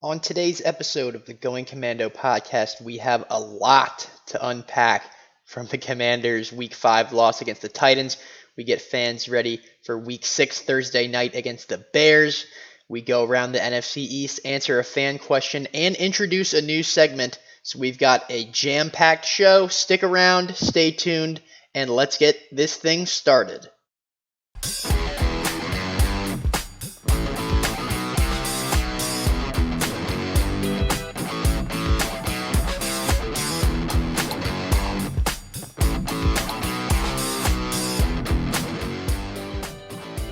On today's episode of the Going Commando podcast, we have a lot to unpack from the Commanders' Week 5 loss against the Titans. We get fans ready for Week 6 Thursday night against the Bears. We go around the NFC East, answer a fan question, and introduce a new segment. So we've got a jam-packed show. Stick around, stay tuned, and let's get this thing started.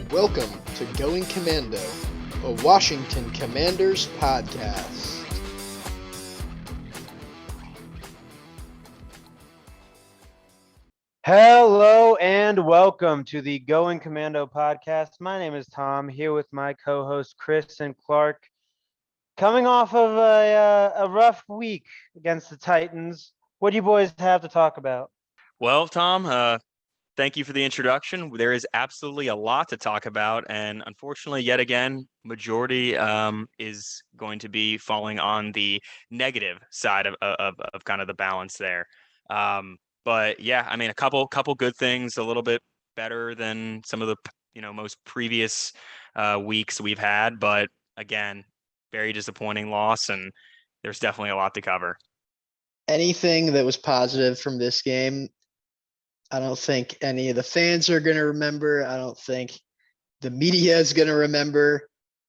Welcome to Going Commando, a Washington Commanders podcast. Hello and welcome to the Going Commando podcast. My name is Tom, here with my co-hosts Chris and Clark. Coming off of a rough week against the Titans, what do you boys have to talk about? Well, Tom, thank you for the introduction. There is absolutely a lot to talk about, and unfortunately, yet again, majority is going to be falling on the negative side of kind of the balance there. But yeah, I mean, a couple good things, a little bit better than some of the most previous weeks we've had, but again, very disappointing loss, and there's definitely a lot to cover. Anything that was positive from this game, I don't think any of the fans are going to remember. I don't think the media is going to remember.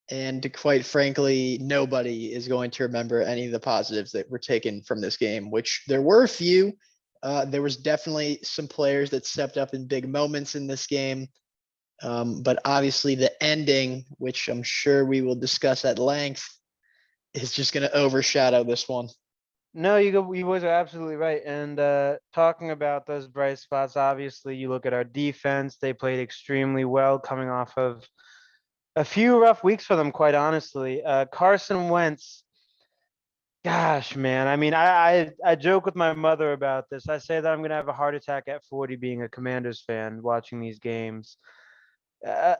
And quite frankly, nobody is going to remember any of the positives that were taken from this game, which there were a few. There was definitely some players that stepped up in big moments in this game. But obviously the ending, which I'm sure we will discuss at length, is just going to overshadow this one. No, you boys are absolutely right. And talking about those bright spots, obviously you look at our defense. They played extremely well coming off of a few rough weeks for them, quite honestly. Carson Wentz, gosh, man. I mean, I joke with my mother about this. I say that I'm going to have a heart attack at 40 being a Commanders fan watching these games. Uh,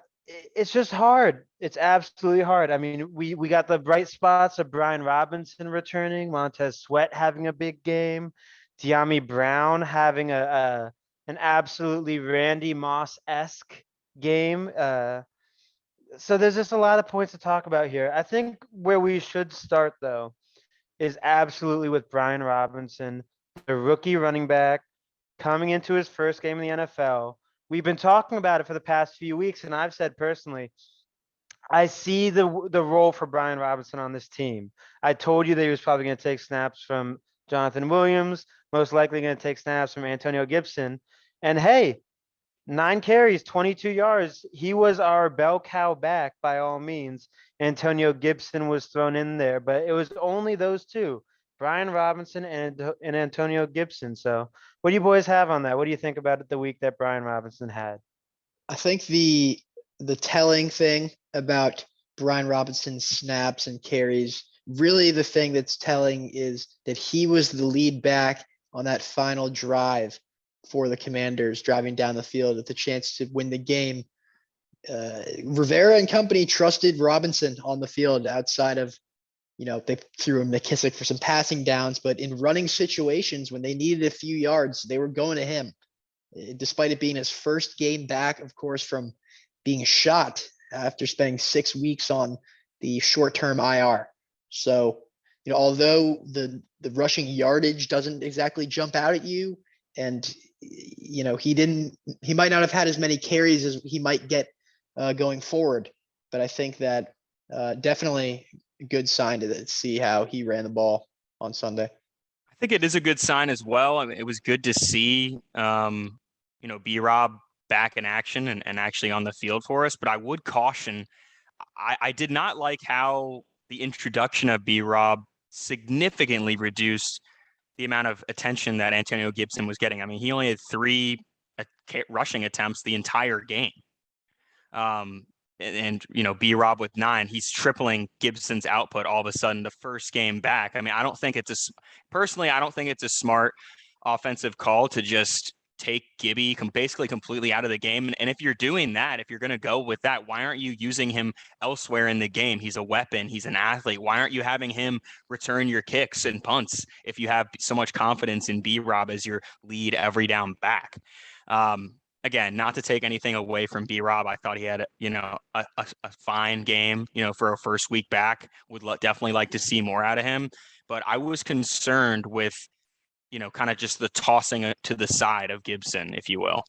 it's just hard. It's absolutely hard. I mean, we got the bright spots of Brian Robinson returning, Montez Sweat having a big game, De'Ami Brown having an absolutely Randy Moss-esque game. So there's just a lot of points to talk about here. I think where we should start though is absolutely with Brian Robinson, the rookie running back coming into his first game in the NFL. We've been talking about it for the past few weeks, and I've said personally, I see the role for Brian Robinson on this team. I told you that he was probably going to take snaps from Jonathan Williams, most likely going to take snaps from Antonio Gibson. And hey, 9 carries, 22 yards. He was our bell cow back by all means. Antonio Gibson was thrown in there, but it was only those two, Brian Robinson and Antonio Gibson. So what do you boys have on that? What do you think about it the week that Brian Robinson had? I think the telling thing about Brian Robinson's snaps and carries, really the thing that's telling is that he was the lead back on that final drive for the Commanders, driving down the field with the chance to win the game. Rivera and company trusted Robinson on the field outside of, they threw him McKissick for some passing downs, but in running situations when they needed a few yards, they were going to him. Despite it being his first game back, of course, from being shot after spending 6 weeks on the short-term IR. So, although the rushing yardage doesn't exactly jump out at you, and he might not have had as many carries as he might get going forward, but I think that definitely a good sign to see how he ran the ball on Sunday. I think it is a good sign as well. I mean, it was good to see, B-Rob back in action and actually on the field for us. But I would caution, I did not like how the introduction of B-Rob significantly reduced the amount of attention that Antonio Gibson was getting. I mean, he only had 3 rushing attempts the entire game. B-Rob with 9, he's tripling Gibson's output all of a sudden the first game back. I mean, I don't think it's a smart offensive call to just take Gibby basically completely out of the game. And if you're doing that, if you're going to go with that, why aren't you using him elsewhere in the game? He's a weapon. He's an athlete. Why aren't you having him return your kicks and punts if you have so much confidence in B-Rob as your lead every down back? Again, not to take anything away from B-Rob. I thought he had, a fine game, for a first week back. Would definitely like to see more out of him. But I was concerned with, kind of just the tossing it to the side of Gibson, if you will.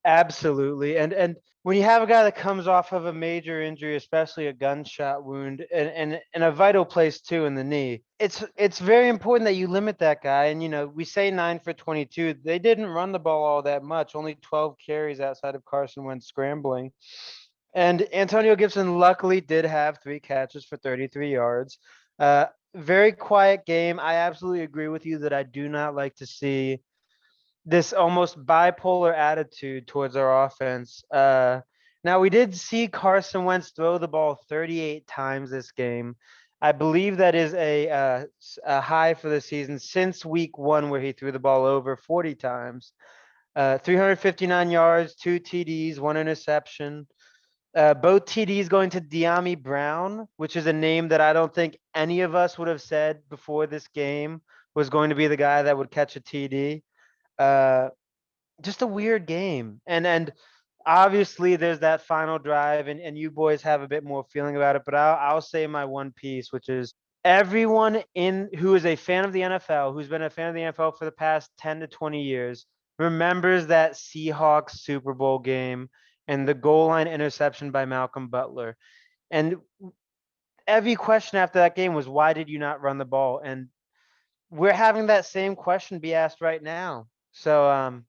Absolutely. And when you have a guy that comes off of a major injury, especially a gunshot wound and a vital place too in the knee, it's very important that you limit that guy. And, we say 9 for 22. They didn't run the ball all that much, only 12 carries outside of Carson Wentz scrambling. And Antonio Gibson luckily did have 3 catches for 33 yards. Very quiet game. I absolutely agree with you that I do not like to see this almost bipolar attitude towards our offense. Now, we did see Carson Wentz throw the ball 38 times this game. I believe that is a high for the season since week 1, where he threw the ball over 40 times. 359 yards, 2 TDs, 1 interception. Both TDs going to De'Ami Brown, which is a name that I don't think any of us would have said before this game was going to be the guy that would catch a TD. Just a weird game. And obviously there's that final drive and you boys have a bit more feeling about it, but I'll say my one piece, which is everyone who is a fan of the NFL, who's been a fan of the NFL for the past 10 to 20 years, remembers that Seahawks Super Bowl game and the goal line interception by Malcolm Butler. And every question after that game was, why did you not run the ball? And we're having that same question be asked right now. So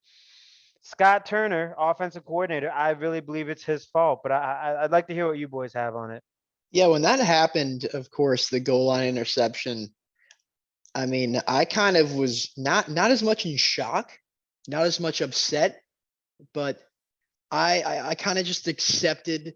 Scott Turner, offensive coordinator, I really believe it's his fault, but I'd like to hear what you boys have on it. Yeah, when that happened, of course, the goal line interception, I mean, I kind of was not as much in shock, not as much upset, but I kind of just accepted,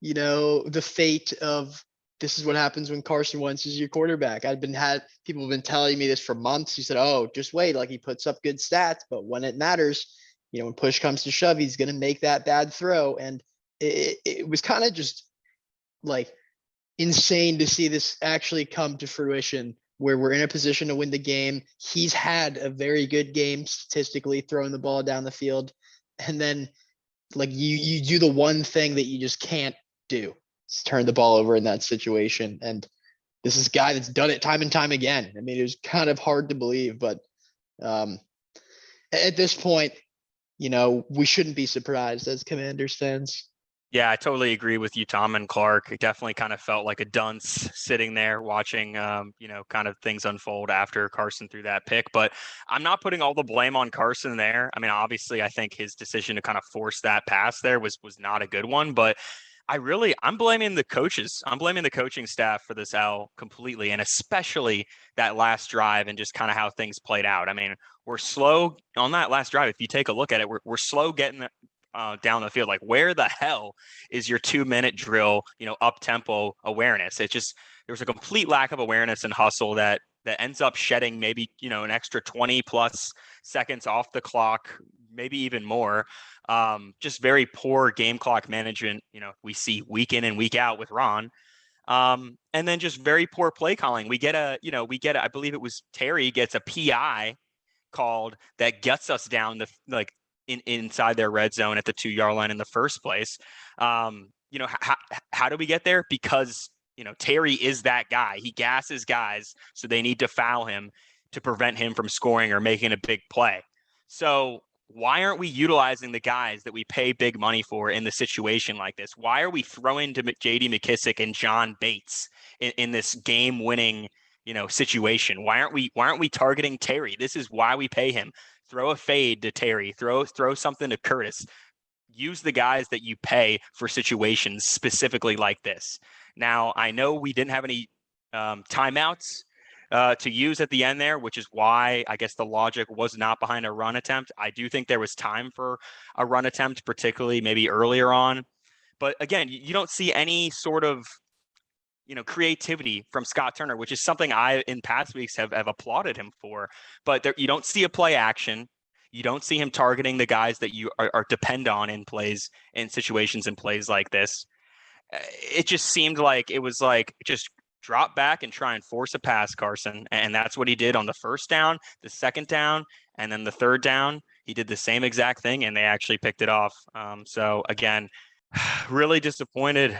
the fate of this is what happens when Carson Wentz is your quarterback. People have been telling me this for months. He said, "Oh, just wait, like he puts up good stats, but when it matters, when push comes to shove, he's going to make that bad throw." And it was kind of just like insane to see this actually come to fruition, where we're in a position to win the game. He's had a very good game statistically, throwing the ball down the field, and then like you do the one thing that you just can't do, is turn the ball over in that situation. And this is a guy that's done it time and time again. I mean, it was kind of hard to believe, but at this point, we shouldn't be surprised as Commanders fans. Yeah, I totally agree with you, Tom and Clark. It definitely kind of felt like a dunce sitting there watching, kind of things unfold after Carson threw that pick. But I'm not putting all the blame on Carson there. I mean, obviously, I think his decision to kind of force that pass there was not a good one. But I'm blaming the coaches. I'm blaming the coaching staff for this L completely, and especially that last drive and just kind of how things played out. I mean, we're slow on that last drive. If you take a look at it, we're slow getting down the field. Like, where the hell is your 2-minute drill, up tempo awareness? It just, there was a complete lack of awareness and hustle that ends up shedding maybe, an extra 20 plus seconds off the clock, maybe even more. Just very poor game clock management, we see week in and week out with Ron. And then just very poor play calling. I believe it was Terry gets a PI called that gets us down the inside their red zone at the 2-yard line in the first place. How do we get there? Because, Terry is that guy. He gasses guys, so they need to foul him to prevent him from scoring or making a big play. So why aren't we utilizing the guys that we pay big money for in the situation like this? Why are we throwing to J.D. McKissick and John Bates in this game-winning, situation? Why aren't we targeting Terry? This is why we pay him. Throw a fade to Terry. Throw something to Curtis. Use the guys that you pay for situations specifically like this. Now, I know we didn't have any timeouts to use at the end there, which is why I guess the logic was not behind a run attempt. I do think there was time for a run attempt, particularly maybe earlier on. But again, you don't see any sort of creativity from Scott Turner, which is something I in past weeks have applauded him for. But you don't see a play action. You don't see him targeting the guys that you are depend on in plays, in situations and plays like this. It just seemed like it was like just drop back and try and force a pass, Carson. And that's what he did on the first down, the second down, and then the third down. He did the same exact thing, and they actually picked it off. So again, really disappointed.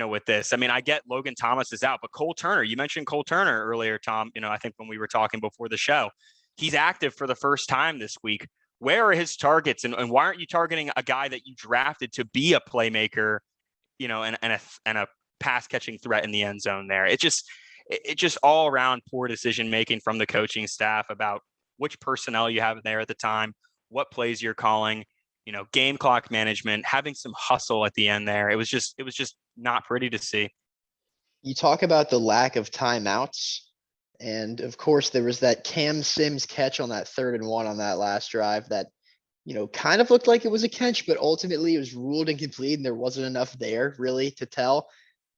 With this. I mean, I get Logan Thomas is out, but Cole Turner, you mentioned Cole Turner earlier, Tom. I think when we were talking before the show, he's active for the first time this week. Where are his targets, and why aren't you targeting a guy that you drafted to be a playmaker, and a pass catching threat in the end zone there? It just all around poor decision making from the coaching staff about which personnel you have there at the time, what plays you're calling, game clock management, having some hustle at the end there. It was just not pretty to see. You talk about the lack of timeouts. And of course, there was that Cam Sims catch on that 3rd and 1 on that last drive that, kind of looked like it was a catch, but ultimately it was ruled incomplete and there wasn't enough there really to tell.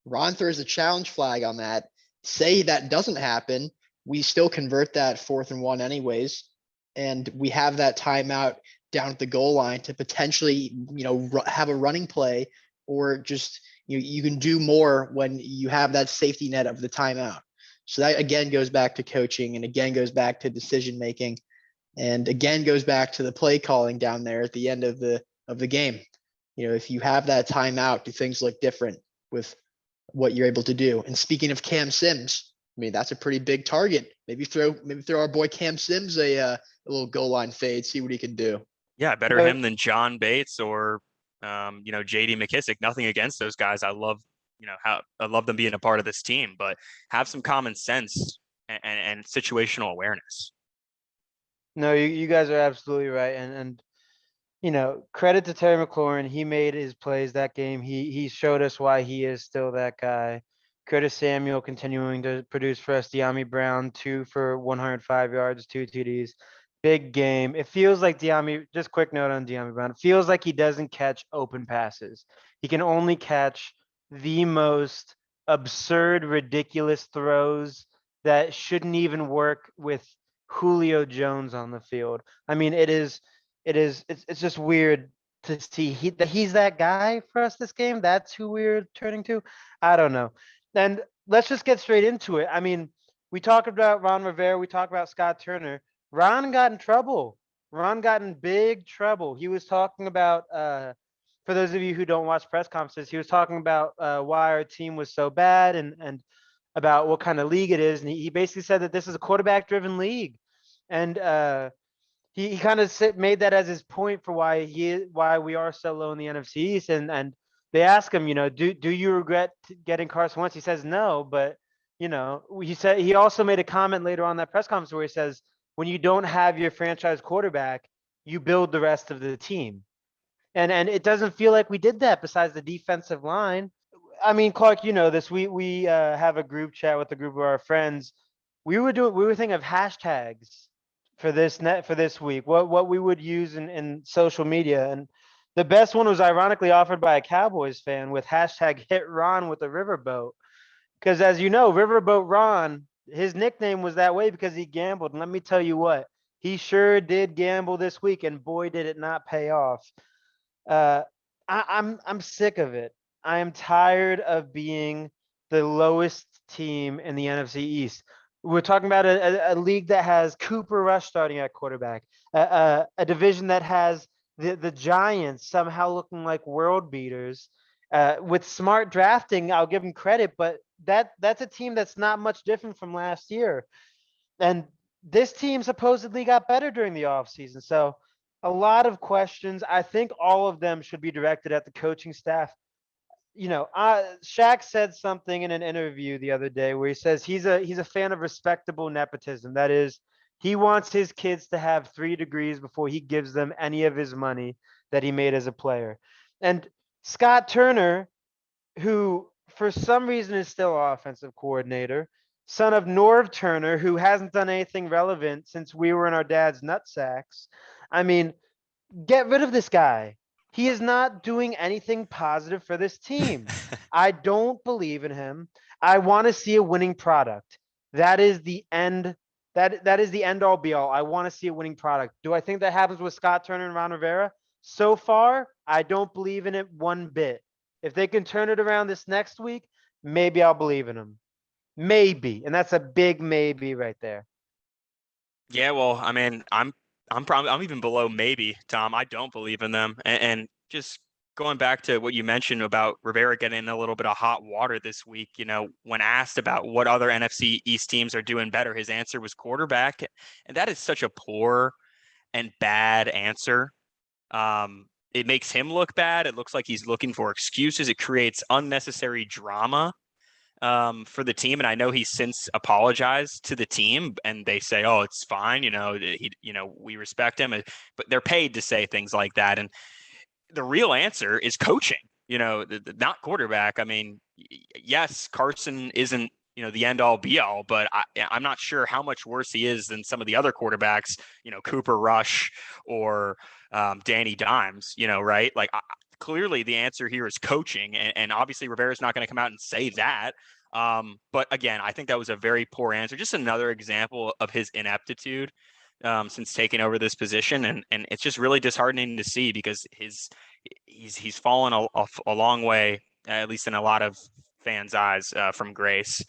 Ron throws a challenge flag on that. Say that doesn't happen. We still convert that 4th and 1 anyways. And we have that timeout down at the goal line to potentially, have a running play, or just, you can do more when you have that safety net of the timeout. So that again goes back to coaching, and again goes back to decision making, and again goes back to the play calling down there at the end of the game. If you have that timeout, do things look different with what you're able to do? And speaking of Cam Sims, I mean, that's a pretty big target. Maybe throw our boy Cam Sims a little goal line fade, see what he can do. Yeah, better him than John Bates or JD McKissick. Nothing against those guys. I love them being a part of this team, but have some common sense and situational awareness. No, you guys are absolutely right. And credit to Terry McLaurin. He made his plays that game. He showed us why he is still that guy. Curtis Samuel continuing to produce for us. De'Ami Brown, 2 for 105 yards, 2 TDs. Big game. It feels like just quick note on De'Ami Brown. It feels like he doesn't catch open passes. He can only catch the most absurd, ridiculous throws that shouldn't even work with Julio Jones on the field. I mean, it's just weird to see that he's that guy for us this game. That's who we're turning to. I don't know. And let's just get straight into it. I mean, we talked about Ron Rivera. We talked about Scott Turner. Ron got in trouble. Ron got in big trouble. He was talking about, for those of you who don't watch press conferences, he was talking about why our team was so bad and about what kind of league it is. And he basically said that this is a quarterback-driven league. And he kind of made that as his point for why we are so low in the NFC East. And they ask him, do you regret getting Carson Wentz? He says no, but he also made a comment later on that press conference where he says, when you don't have your franchise quarterback, you build the rest of the team. And it doesn't feel like we did that besides the defensive line. I mean, Clark, this. We have a group chat with a group of our friends. We were thinking of hashtags for this week. What we would use in social media, and the best one was ironically offered by a Cowboys fan with hashtag hit Ron with a riverboat. Because as you know, Riverboat Ron, his nickname was that way because he gambled. And let me tell you what, he sure did gamble this week, and boy, did it not pay off. I'm sick of it. I am tired of being the lowest team in the NFC East. We're talking about a league that has Cooper Rush starting at quarterback, a division that has the Giants somehow looking like world beaters. With smart drafting, I'll give them credit, but that's a team that's not much different from last year. And this team supposedly got better during the offseason. So a lot of questions. I think all of them should be directed at the coaching staff. Shaq said something in an interview the other day where he says he's a fan of respectable nepotism. That is, he wants his kids to have 3 degrees before he gives them any of his money that he made as a player. And Scott Turner, who for some reason is still offensive coordinator, son of Norv Turner, who hasn't done anything relevant since we were in our dad's nutsacks. I mean, get rid of this guy. He is not doing anything positive for this team. I don't believe in him. I want to see a winning product. That is the end That is the end all be all. I want to see a winning product. Do I think that happens with Scott Turner and Ron Rivera? So far, I don't believe in it one bit. If they can turn it around this next week, maybe I'll believe in them. Maybe, and that's a big maybe right there. Yeah, well, I mean, I'm even below maybe, Tom. I don't believe in them. And just going back to what you mentioned about Rivera getting in a little bit of hot water this week, when asked about what other NFC East teams are doing better, his answer was quarterback. And that is such a poor and bad answer. It makes him look bad. It looks like he's looking for excuses. It creates unnecessary drama for the team. And I know he's since apologized to the team, and they say, "Oh, it's fine. We respect him," but they're paid to say things like that. And the real answer is coaching. Not quarterback. I mean, yes, Carson isn't the end all be all, but I'm not sure how much worse he is than some of the other quarterbacks. Cooper Rush or Danny Dimes. Right? Like clearly the answer here is coaching, and obviously Rivera's not going to come out and say that. But again, I think that was a very poor answer. Just another example of his ineptitude since taking over this position, and it's just really disheartening to see because he's fallen a long way, at least in a lot of fans' eyes, from grace.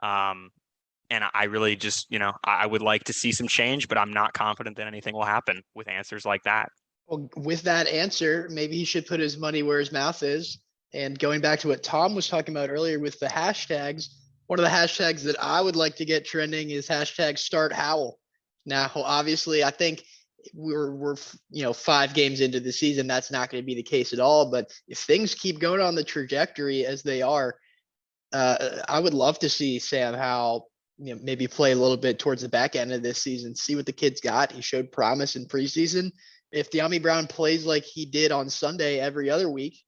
And I really just, I would like to see some change, but I'm not confident that anything will happen with answers like that. Well, with that answer, maybe he should put his money where his mouth is. And going back to what Tom was talking about earlier with the hashtags, one of the hashtags that I would like to get trending is hashtag start Howell. Now, obviously, I think we're 5 games into the season. That's not going to be the case at all. But if things keep going on the trajectory as they are, I would love to see Sam Howell, maybe play a little bit towards the back end of this season, see what the kid's got. He showed promise in preseason. If De'Ami Brown plays like he did on Sunday every other week,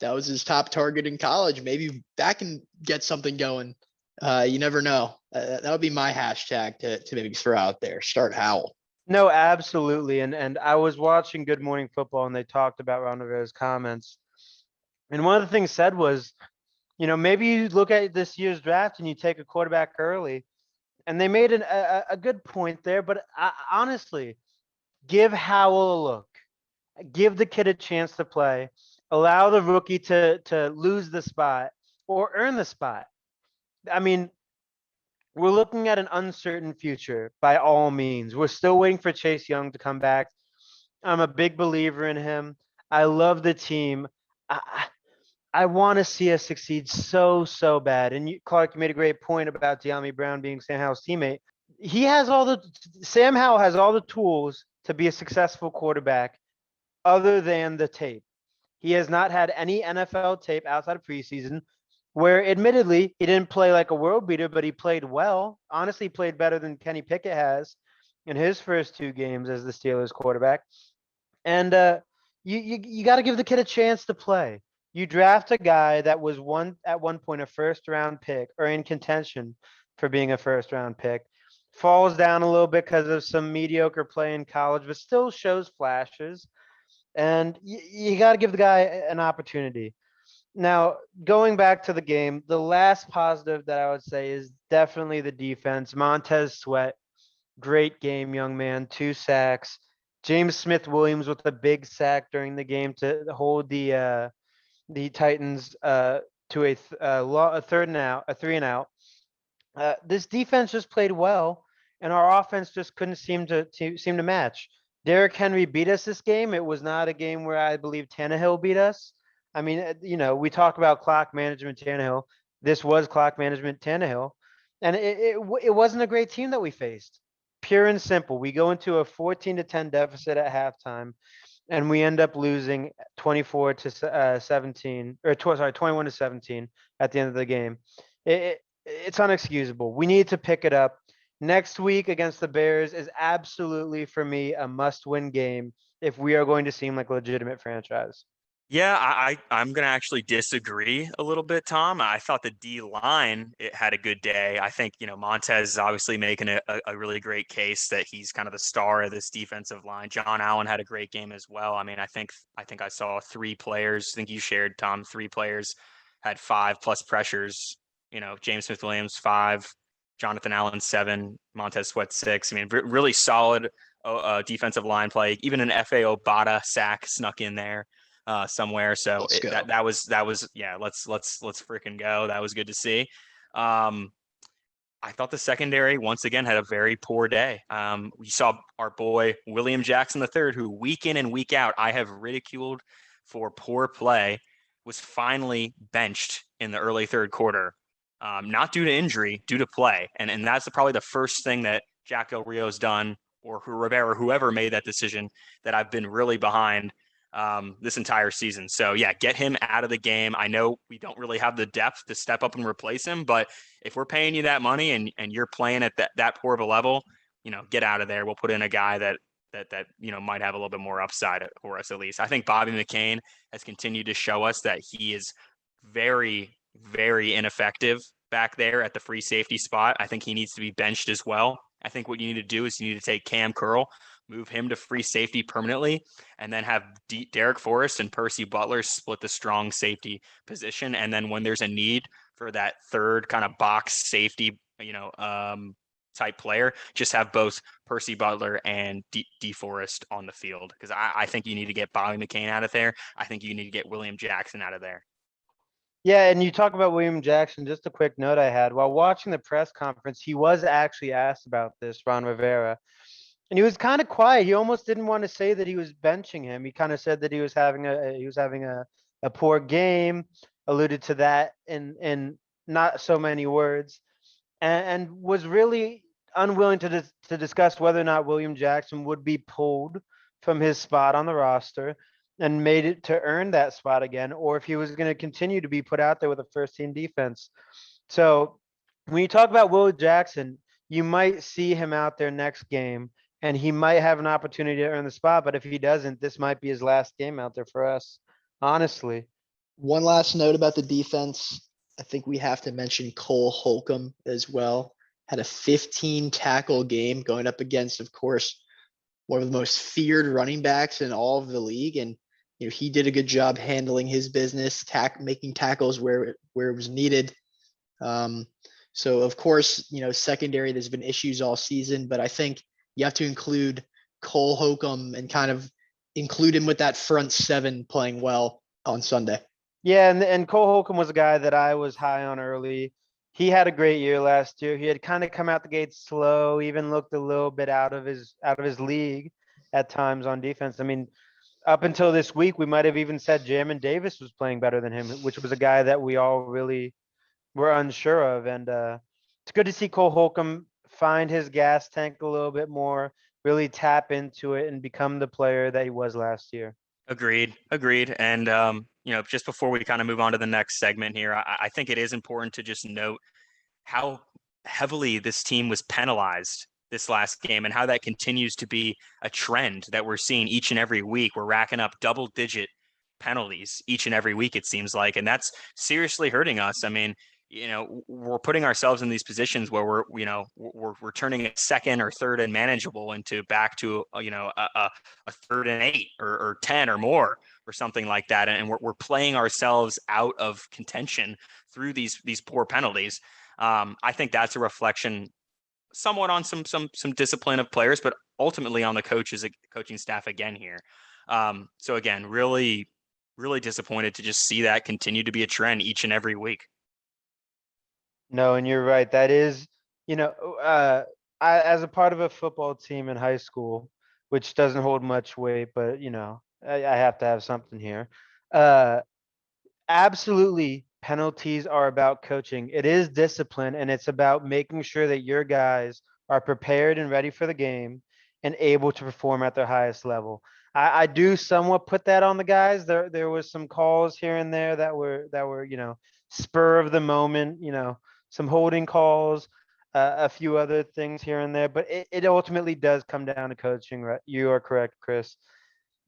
that was his top target in college. Maybe that can get something going. You never know. That would be my hashtag to maybe throw out there. Start Howell. No, absolutely. And I was watching Good Morning Football, and they talked about Ron Rivera's comments. And one of the things said was, maybe you look at this year's draft and you take a quarterback early. And they made a good point there. But honestly, give Howell a look. Give the kid a chance to play. Allow the rookie to lose the spot or earn the spot. I mean, we're looking at an uncertain future by all means. We're still waiting for Chase Young to come back. I'm a big believer in him. I love the team. I want to see us succeed so bad. And Clark, you made a great point about De'Ami Brown being Sam Howell's teammate. Sam Howell has all the tools to be a successful quarterback other than the tape. He has not had any NFL tape outside of preseason where admittedly he didn't play like a world beater, but he played well. Honestly, played better than Kenny Pickett has in his first 2 games as the Steelers quarterback. And you got to give the kid a chance to play. You draft a guy that was at one point a first round pick or in contention for being a first round pick, falls down a little bit because of some mediocre play in college, but still shows flashes. And you got to give the guy an opportunity. Now, going back to the game, the last positive that I would say is definitely the defense. Montez Sweat, great game, young man, 2 sacks. James Smith-Williams with a big sack during the game to hold the Titans to a 3 and out. This defense just played well, and our offense just couldn't seem to match. Derrick Henry beat us this game. It was not a game where I believe Tannehill beat us. I mean, we talk about clock management Tannehill. This was clock management Tannehill, and it wasn't a great team that we faced. Pure and simple. We go into a 14-10 deficit at halftime, and we end up losing 24-17, or 21-17 at the end of the game. It's unexcusable. We need to pick it up. Next week against the Bears is absolutely, for me, a must-win game if we are going to seem like a legitimate franchise. Yeah, I'm going to actually disagree a little bit, Tom. I thought the D line had a good day. I think, Montez is obviously making a really great case that he's kind of the star of this defensive line. John Allen had a great game as well. I mean, I think I saw 3 players. I think you shared, Tom, 3 players had 5+ pressures. James Smith-Williams, 5. Jonathan Allen 7, Montez Sweat 6. I mean, really solid defensive line play. Even an F.A. Obata sack snuck in there somewhere. So that was yeah. Let's freaking go. That was good to see. I thought the secondary once again had a very poor day. We saw our boy William Jackson III, who week in and week out I have ridiculed for poor play, was finally benched in the early third quarter. Not due to injury, due to play. And that's probably the first thing that Jack Del Rio's done, or Rivera, whoever made that decision, that I've been really behind this entire season. So yeah, get him out of the game. I know we don't really have the depth to step up and replace him, but if we're paying you that money and you're playing at that poor of a level, get out of there. We'll put in a guy that might have a little bit more upside for us at least. I think Bobby McCain has continued to show us that he is very, very ineffective back there at the free safety spot. I think he needs to be benched as well. I think what you need to do is you need to take Cam Curl, move him to free safety permanently, and then have Derek Forrest and Percy Butler split the strong safety position. And then when there's a need for that third kind of box safety, type player, just have both Percy Butler and DeForest on the field. Because I think you need to get Bobby McCain out of there. I think you need to get William Jackson out of there. Yeah, and you talk about William Jackson, just a quick note I had. While watching the press conference, he was actually asked about this, Ron Rivera. And he was kind of quiet. He almost didn't want to say that he was benching him. He kind of said that he was having a poor game, alluded to that in not so many words, and was really unwilling to discuss whether or not William Jackson would be pulled from his spot on the roster and made it to earn that spot again, or if he was going to continue to be put out there with a first team defense. So when you talk about Will Jackson, you might see him out there next game and he might have an opportunity to earn the spot. But if he doesn't, this might be his last game out there for us, honestly. One last note about the defense. I think we have to mention Cole Holcomb as well. Had a 15 tackle game going up against, of course, one of the most feared running backs in all of the league. And he did a good job handling his business, making tackles where it was needed. So of course, secondary, there's been issues all season, but I think you have to include Cole Holcomb and kind of include him with that front seven playing well on Sunday. Yeah, and Cole Holcomb was a guy that I was high on early. He had a great year last year. He had kind of come out the gate slow, even looked a little bit out of his league at times on defense. I mean, up until this week, we might have even said Jamin Davis was playing better than him, which was a guy that we all really were unsure of. And it's good to see Cole Holcomb find his gas tank a little bit more, really tap into it and become the player that he was last year. Agreed. And, just before we kind of move on to the next segment here, I think it is important to just note how heavily this team was penalized this last game and how that continues to be a trend that we're seeing each and every week. We're racking up double-digit penalties each and every week, it seems like, and that's seriously hurting us. I mean, we're putting ourselves in these positions where we're turning a second or third and manageable into back to, a third and 8 or 10 or more or something like that. And we're playing ourselves out of contention through these poor penalties. I think that's a reflection somewhat on some discipline of players, but ultimately on the coaching staff again here. So again, really, really disappointed to just see that continue to be a trend each and every week. No, and you're right. That is, I, as a part of a football team in high school, which doesn't hold much weight, but I have to have something here. Absolutely, penalties are about coaching. It is discipline, and it's about making sure that your guys are prepared and ready for the game and able to perform at their highest level. I do somewhat put that on the guys. There was some calls here and there that were spur of the moment, some holding calls, a few other things here and there, but it ultimately does come down to coaching. Right? You are correct, Chris.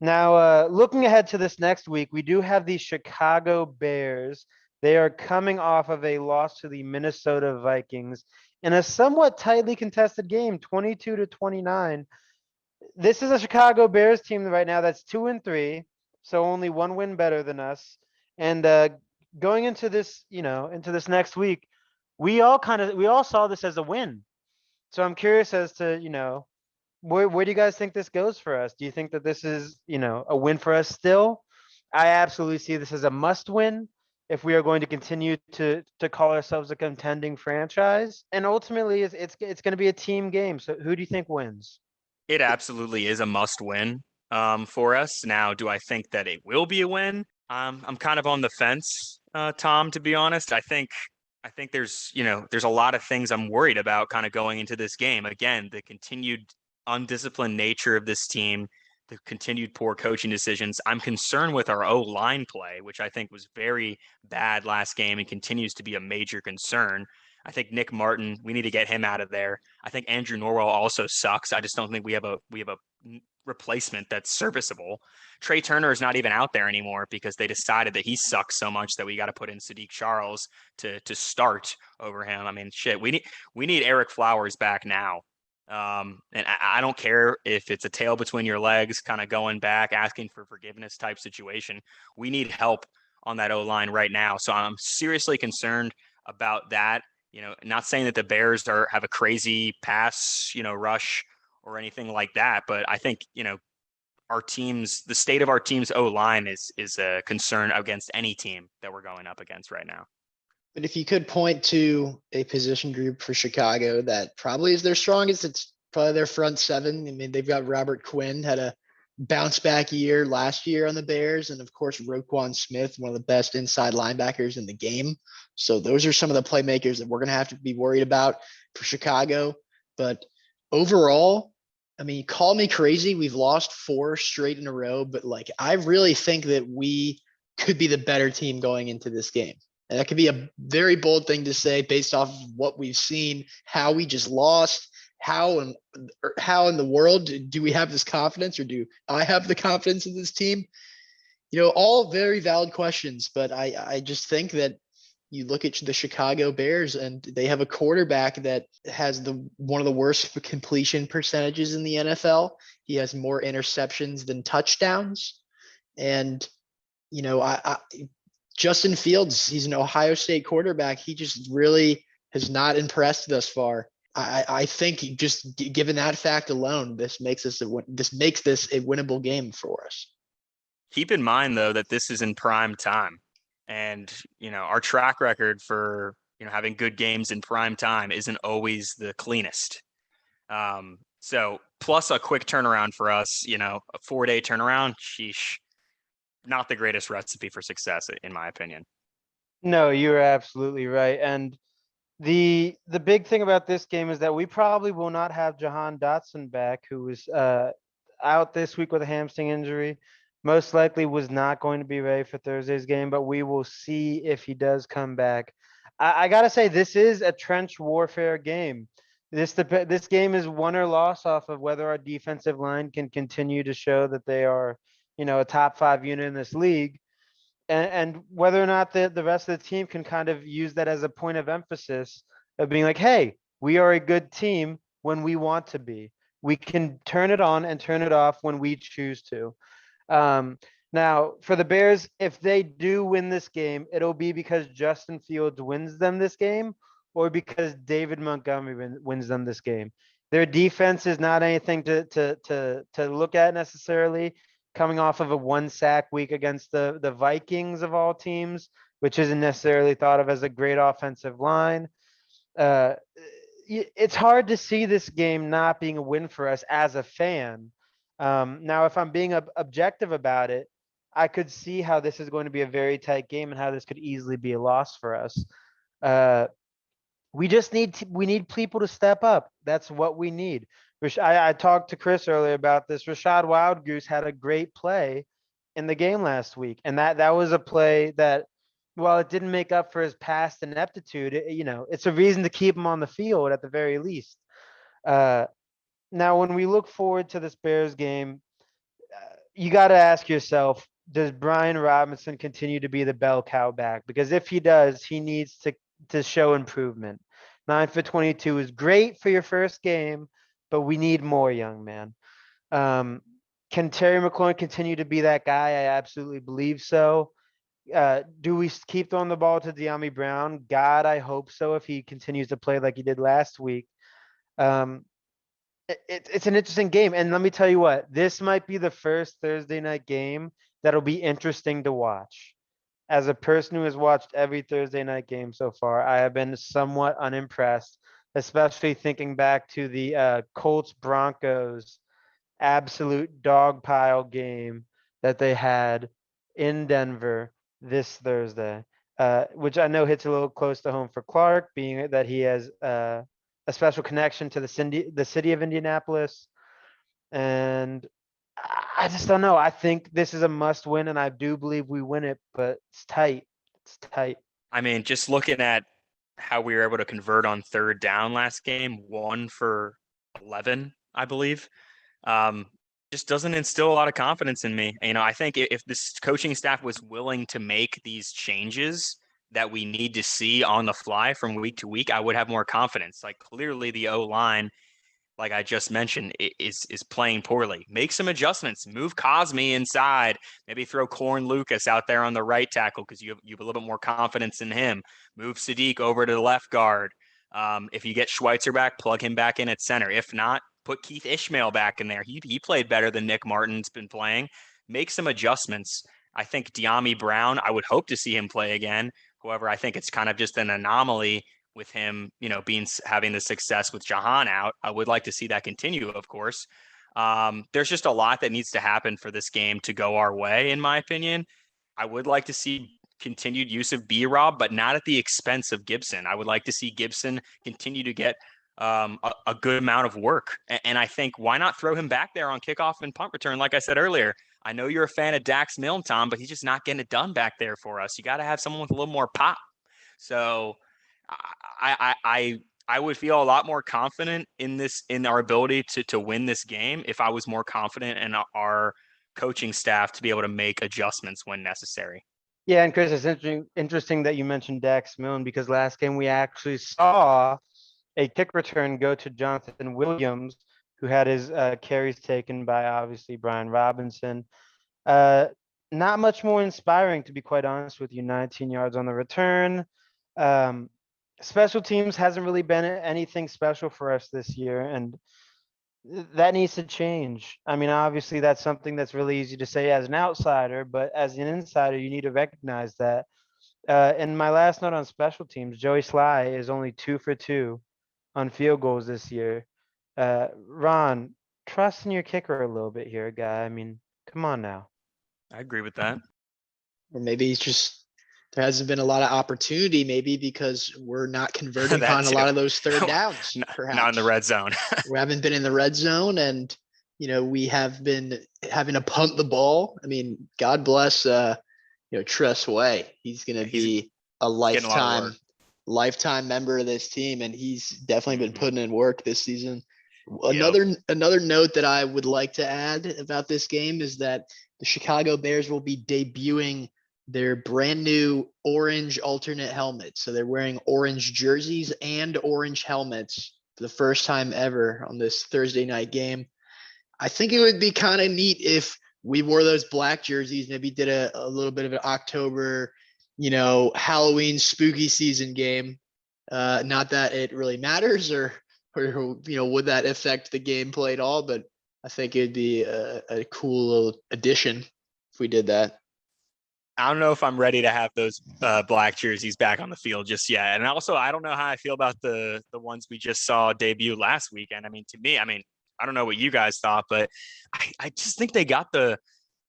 Now, looking ahead to this next week, we do have the Chicago Bears. They are coming off of a loss to the Minnesota Vikings in a somewhat tightly contested game, 22-29. This is a Chicago Bears team right now that's 2-3, so only one win better than us. And going into this, into this next week, we all saw this as a win. So I'm curious as to, where do you guys think this goes for us? Do you think that this is, a win for us still? I absolutely see this as a must win if we are going to continue to call ourselves a contending franchise. And ultimately it's going to be a team game. So who do you think wins? It absolutely is a must win for us. Now, do I think that it will be a win? I'm kind of on the fence, Tom, to be honest. I think there's a lot of things I'm worried about kind of going into this game. Again, the continued undisciplined nature of this team, the continued poor coaching decisions. I'm concerned with our O-line play, which I think was very bad last game and continues to be a major concern. I think Nick Martin, we need to get him out of there. I think Andrew Norwell also sucks. I just don't think we have a replacement that's serviceable. Trey Turner is not even out there anymore because they decided that he sucks so much that we got to put in Sadiq Charles to start over him. I mean, shit, we need Eric Flowers back now. And I don't care if it's a tail between your legs, kind of going back, asking for forgiveness type situation. We need help on that O-line right now. So I'm seriously concerned about that. Not saying that the Bears have a crazy pass, rush or anything like that, but I think, the state of our team's O-line is a concern against any team that we're going up against right now. But if you could point to a position group for Chicago that probably is their strongest, it's probably their front seven. I mean, they've got Robert Quinn, had a bounce back year last year on the Bears. And of course, Roquan Smith, one of the best inside linebackers in the game. So those are some of the playmakers that we're going to have to be worried about for Chicago. But overall, I mean, call me crazy. We've lost 4 straight in a row, but I really think that we could be the better team going into this game. And that could be a very bold thing to say based off of what we've seen, how we just lost, how in the world do we have this confidence, or do I have the confidence in this team? All very valid questions, but I just think that you look at the Chicago Bears and they have a quarterback that has one of the worst completion percentages in the NFL. He has more interceptions than touchdowns. And, Justin Fields, he's an Ohio State quarterback. He just really has not impressed thus far. I think just given that fact alone, this makes this a winnable game for us. Keep in mind though that this is in prime time, and our track record for having good games in prime time isn't always the cleanest. So plus a quick turnaround for us, a 4-day turnaround. Sheesh. Not the greatest recipe for success, in my opinion. No, you're absolutely right. And the big thing about this game is that we probably will not have Jahan Dotson back, who was out this week with a hamstring injury. Most likely was not going to be ready for Thursday's game, but we will see if he does come back. I gotta say, this is a trench warfare game. This game is won or lost off of whether our defensive line can continue to show that they are, a top 5 unit in this league, and whether or not the rest of the team can kind of use that as a point of emphasis of being like, hey, we are a good team when we want to be. We can turn it on and turn it off when we choose to. Now, for the Bears, if they do win this game, it'll be because Justin Fields wins them this game, or because David Montgomery wins them this game. Their defense is not anything to look at necessarily, coming off of a 1-sack week against the Vikings of all teams, which isn't necessarily thought of as a great offensive line. It's hard to see this game not being a win for us as a fan. Now, if I'm being objective about it, I could see how this is going to be a very tight game and how this could easily be a loss for us. We just need people to step up. That's what we need. I talked to Chris earlier about this. Rashad Wildgoose had a great play in the game last week, and that was a play that, while it didn't make up for his past ineptitude, it's a reason to keep him on the field at the very least. Now, when we look forward to this Bears game, you got to ask yourself, does Brian Robinson continue to be the bell cow back? Because if he does, he needs to show improvement. 9 for 22 is great for your first game, but we need more, young man. Can Terry McLaurin continue to be that guy? I absolutely believe so. Do we keep throwing the ball to De'Ami Brown? God, I hope so. If he continues to play like he did last week, um, it's an interesting game. And let me tell you what, this might be the first Thursday night game that'll be interesting to watch. As a person who has watched every Thursday night game so far, I have been somewhat unimpressed, especially thinking back to the Colts Broncos absolute dog pile game that they had in Denver this Thursday, which I know hits a little close to home for Clark, being that he has a special connection to the city of Indianapolis. And I just don't know. I think this is a must win, and I do believe we win it, but it's tight. It's tight. I mean, just looking at how we were able to convert on third down last game, 1 for 11, I believe. Just doesn't instill a lot of confidence in me. You know, I think if this coaching staff was willing to make these changes that we need to see on the fly from week to week, I would have more confidence. Like clearly the O-line, like I just mentioned, is playing poorly. Make some adjustments. Move Cosme inside. Maybe throw Corn Lucas out there on the right tackle because you have a little bit more confidence in him. Move Sadiq over to the left guard. If you get Schweitzer back, plug him back in at center. If not, put Keith Ishmael back in there. He played better than Nick Martin's been playing. Make some adjustments. I think De'Ami Brown, I would hope to see him play again. However, I think it's kind of just an anomaly with him, you know, having the success with Jahan out. I would like to see that continue, of course. There's just a lot that needs to happen for this game to go our way, in my opinion. I would like to see continued use of B-Rob, but not at the expense of Gibson. I would like to see Gibson continue to get a good amount of work. And I think why not throw him back there on kickoff and punt return? Like I said earlier, I know you're a fan of Dax Milne, Tom, but he's just not getting it done back there for us. You got to have someone with a little more pop. So I would feel a lot more confident in our ability to win this game if I was more confident in our coaching staff to be able to make adjustments when necessary. Yeah, and Chris, it's interesting that you mentioned Dax Milne because last game we actually saw a kick return go to Jonathan Williams, who had his carries taken by obviously Brian Robinson. Not much more inspiring, to be quite honest with you. 19 yards on the return. Special teams hasn't really been anything special for us this year, and that needs to change. I mean, obviously, that's something that's really easy to say as an outsider, but as an insider, you need to recognize that. In my last note on special teams, Joey Sly is only 2 for 2 on field goals this year. Ron, trust in your kicker a little bit here, guy. I mean, come on now. I agree with that. Or maybe it's just there hasn't been a lot of opportunity, maybe because we're not converting That on a too. lot of those third downs. Perhaps Not in the red zone. we haven't been in the red zone, and we have been having to punt the ball. I mean, God bless Tress Way. He's gonna be a lifetime member of this team, and he's definitely been putting in work this season. Another note that I would like to add about this game is that the Chicago Bears will be debuting their brand new orange alternate helmets. So they're wearing orange jerseys and orange helmets for the first time ever on this Thursday night game. I think it would be kind of neat if we wore those black jerseys, maybe did a little bit of an October, Halloween spooky season game. Not that it really matters or would that affect the gameplay at all, but I think it'd be a cool little addition if we did that. I don't know if I'm ready to have those black jerseys back on the field just yet. And also, I don't know how I feel about the ones we just saw debut last weekend. I mean, to me, I don't know what you guys thought, but I just think they got the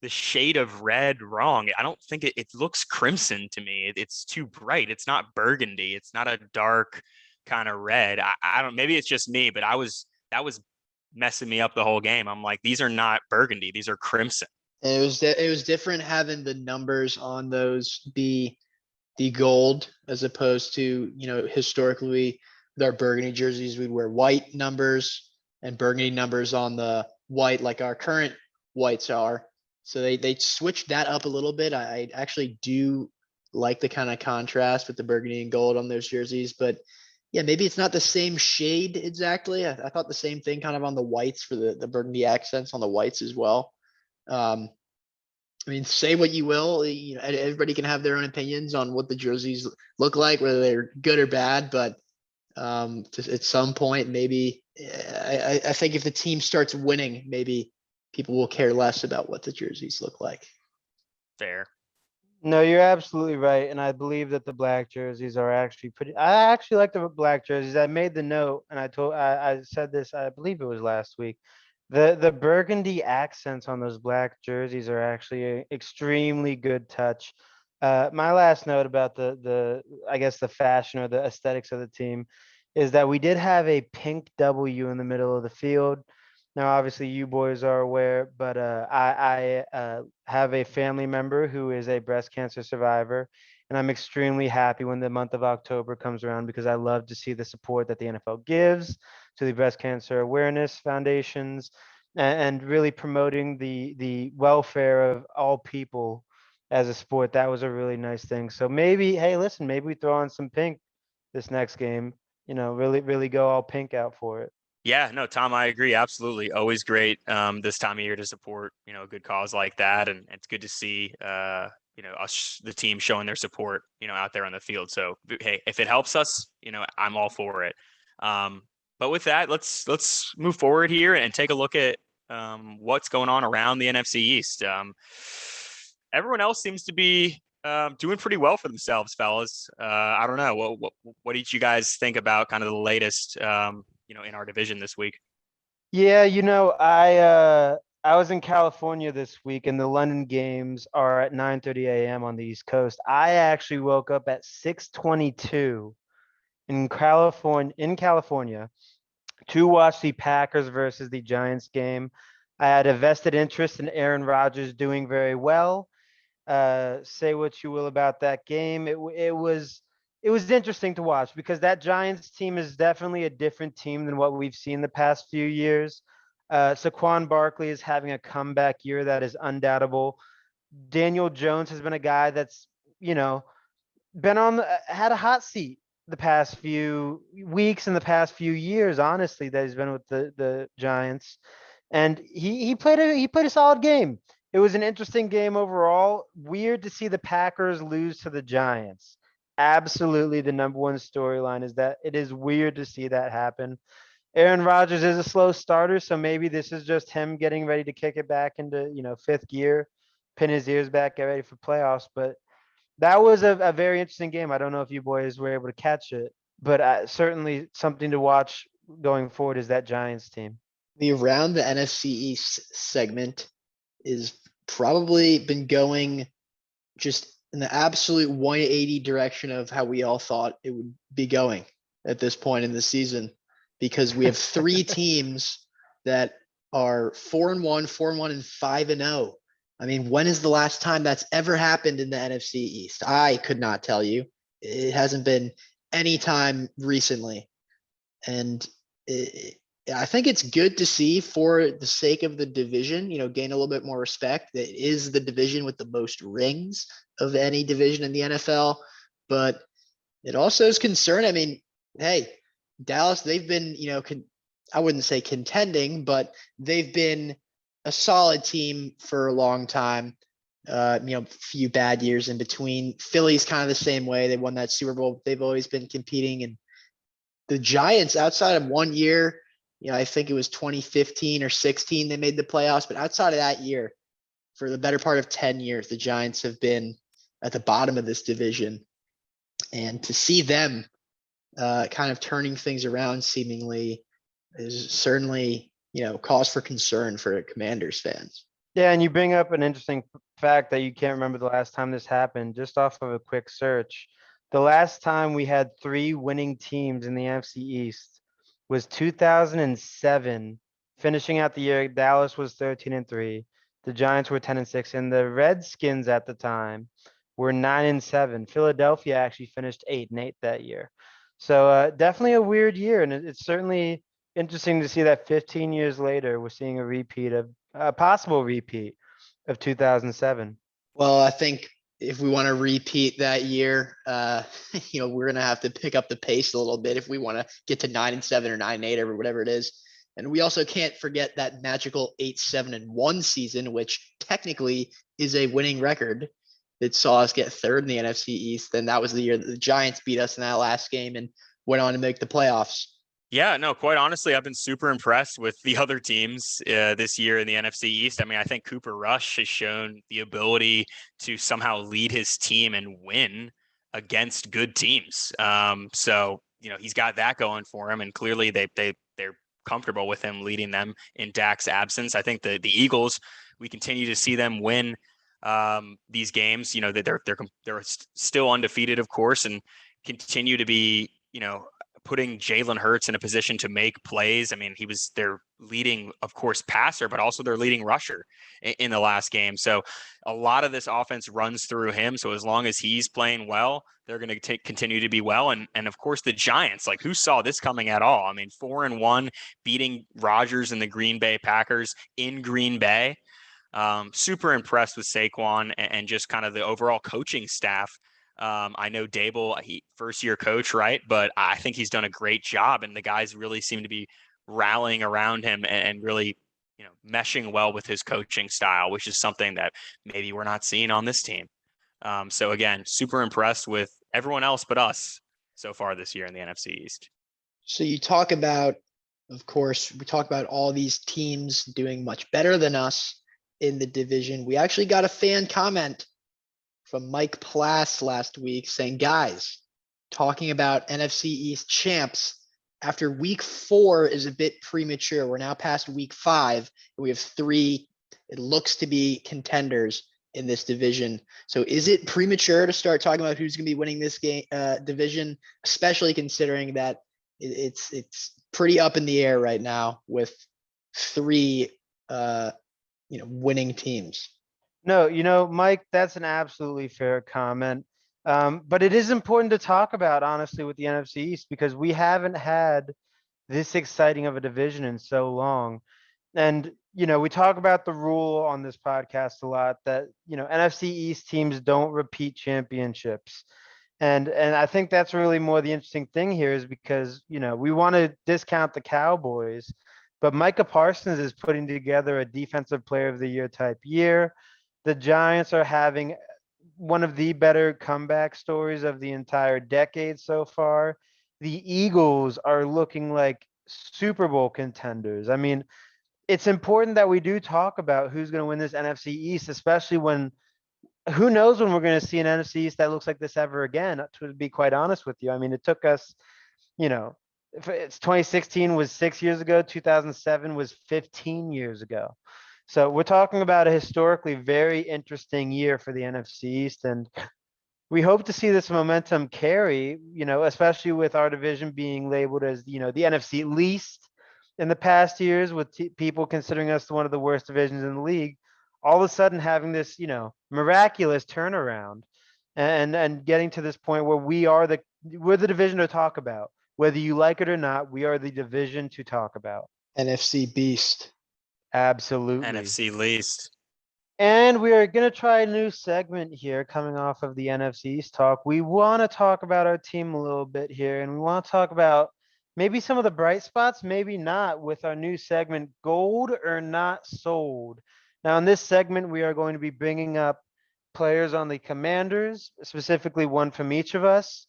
shade of red wrong. I don't think it looks crimson to me. It's too bright. It's not burgundy. It's not a dark kind of red. I don't, maybe it's just me, but that was messing me up the whole game. I'm like, these are not burgundy. These are crimson. And it was different having the numbers on those be the gold as opposed to, historically with our burgundy jerseys, we'd wear white numbers and burgundy numbers on the white, like our current whites are. So they switched that up a little bit. I actually do like the kind of contrast with the burgundy and gold on those jerseys, but yeah, maybe it's not the same shade exactly. I thought the same thing kind of on the whites for the burgundy accents on the whites as well. I mean, say what you will, everybody can have their own opinions on what the jerseys look like, whether they're good or bad. But just at some point, maybe I think if the team starts winning, maybe people will care less about what the jerseys look like. Fair. No, you're absolutely right, and I believe that the black jerseys are actually pretty. I actually like the black jerseys. I made the note, and I said this. I believe it was last week. The burgundy accents on those black jerseys are actually a extremely good touch. My last note about the I guess the fashion or the aesthetics of the team is that we did have a pink W in the middle of the field. Now, obviously, you boys are aware, but I have a family member who is a breast cancer survivor, and I'm extremely happy when the month of October comes around because I love to see the support that the NFL gives to the breast cancer awareness foundations and really promoting the welfare of all people as a sport. That was a really nice thing. So maybe, hey, listen, maybe we throw on some pink this next game. Really go all pink out for it. Yeah, no, Tom, I agree. Absolutely. Always great this time of year to support, a good cause like that. And it's good to see, us, the team showing their support, out there on the field. So, hey, if it helps us, I'm all for it. But with that, let's move forward here and take a look at what's going on around the NFC East. Everyone else seems to be doing pretty well for themselves, fellas. I don't know. What did you guys think about kind of the latest, in our division this week? Yeah, I was in California this week and the London games are at 9:30 a.m. on the East Coast. I actually woke up at 6:22 in California to watch the Packers versus the Giants game. I had a vested interest in Aaron Rodgers doing very well. Say what you will about that game. It was interesting to watch because that Giants team is definitely a different team than what we've seen the past few years. Saquon Barkley is having a comeback year that is undoubtable. Daniel Jones has been a guy that's you know been had a hot seat the past few weeks and the past few years. Honestly, that he's been with the Giants, and he played a solid game. It was an interesting game overall. Weird to see the Packers lose to the Giants. Absolutely, the number one storyline is that it is weird to see that happen. Aaron Rodgers is a slow starter, so maybe this is just him getting ready to kick it back into fifth gear, pin his ears back, get ready for playoffs. But that was a very interesting game. I don't know if you boys were able to catch it, but certainly something to watch going forward is that Giants team. The around the NFC East segment is probably been going just in the absolute 180 direction of how we all thought it would be going at this point in the season, because we have three teams that are 4-1, 4-1, and 5-0. I mean, when is the last time that's ever happened in the NFC East? I could not tell you. It hasn't been any time recently. And I think it's good to see, for the sake of the division, gain a little bit more respect. It is the division with the most rings of any division in the NFL, but it also is concerned. I mean, hey, Dallas, they've been, I wouldn't say contending, but they've been a solid team for a long time. Few bad years in between. Philly's kind of the same way. They won that Super Bowl. They've always been competing. And the Giants, outside of 1 year, I think it was 2015 or 16, they made the playoffs. But outside of that year, for the better part of 10 years, the Giants have been at the bottom of this division. And to see them kind of turning things around seemingly is certainly, cause for concern for Commanders fans. Yeah, and you bring up an interesting fact that you can't remember the last time this happened. Just off of a quick search, the last time we had three winning teams in the NFC East was 2007. Finishing out the year, Dallas was 13-3. The Giants were 10-6, and the Redskins at the time were 9-7. Philadelphia actually finished 8-8 that year. So definitely a weird year, and it's certainly interesting to see that 15 years later, we're seeing a possible repeat of 2007. Well, I think if we want to repeat that year, we're going to have to pick up the pace a little bit if we want to get to 9-7 or 9-8 or whatever it is. And we also can't forget that magical 8-7-1 season, which technically is a winning record that saw us get third in the NFC East. And that was the year that the Giants beat us in that last game and went on to make the playoffs. Yeah, no, quite honestly, I've been super impressed with the other teams this year in the NFC East. I mean, I think Cooper Rush has shown the ability to somehow lead his team and win against good teams. So, he's got that going for him, and clearly they're comfortable with him leading them in Dak's absence. I think the Eagles, we continue to see them win these games. That they're still undefeated, of course, and continue to be putting Jalen Hurts in a position to make plays. I mean, he was their leading, of course, passer, but also their leading rusher in the last game. So a lot of this offense runs through him. So as long as he's playing well, they're going to continue to be well. And of course, the Giants, like, who saw this coming at all? I mean, 4-1, beating Rodgers and the Green Bay Packers in Green Bay. Super impressed with Saquon and just kind of the overall coaching staff. I know Dable, he first year coach, right? But I think he's done a great job, and the guys really seem to be rallying around him and really, meshing well with his coaching style, which is something that maybe we're not seeing on this team. So again, super impressed with everyone else but us so far this year in the NFC East. So you talk about, of course, we talk about all these teams doing much better than us in the division. We actually got a fan comment from Mike Plass last week saying, guys, talking about NFC East champs after week 4 is a bit premature. We're now past week 5 and we have 3, it looks to be contenders in this division. So is it premature to start talking about who's going to be winning this game division, especially considering that it's pretty up in the air right now with 3 winning teams? No, Mike, that's an absolutely fair comment. But it is important to talk about, honestly, with the NFC East, because we haven't had this exciting of a division in so long. And, we talk about the rule on this podcast a lot that, NFC East teams don't repeat championships. And I think that's really more the interesting thing here is because, we want to discount the Cowboys, but Micah Parsons is putting together a defensive player of the year type year. The Giants are having one of the better comeback stories of the entire decade so far. The Eagles are looking like Super Bowl contenders. I mean, it's important that we do talk about who's going to win this NFC East, especially when who knows when we're going to see an NFC East that looks like this ever again, to be quite honest with you. I mean, it took us, if it's 2016 was 6 years ago, 2007 was 15 years ago. So we're talking about a historically very interesting year for the NFC East, and we hope to see this momentum carry, especially with our division being labeled as, the NFC least in the past years, with people considering us one of the worst divisions in the league. All of a sudden having this, miraculous turnaround and getting to this point where we're the division to talk about. Whether you like it or not, we are the division to talk about. NFC beast. Absolutely. NFC least. And we are going to try a new segment here coming off of the NFC East talk. We want to talk about our team a little bit here, and we want to talk about maybe some of the bright spots, maybe not, with our new segment, Gold or Not Sold. Now, in this segment, we are going to be bringing up players on the Commanders, specifically one from each of us.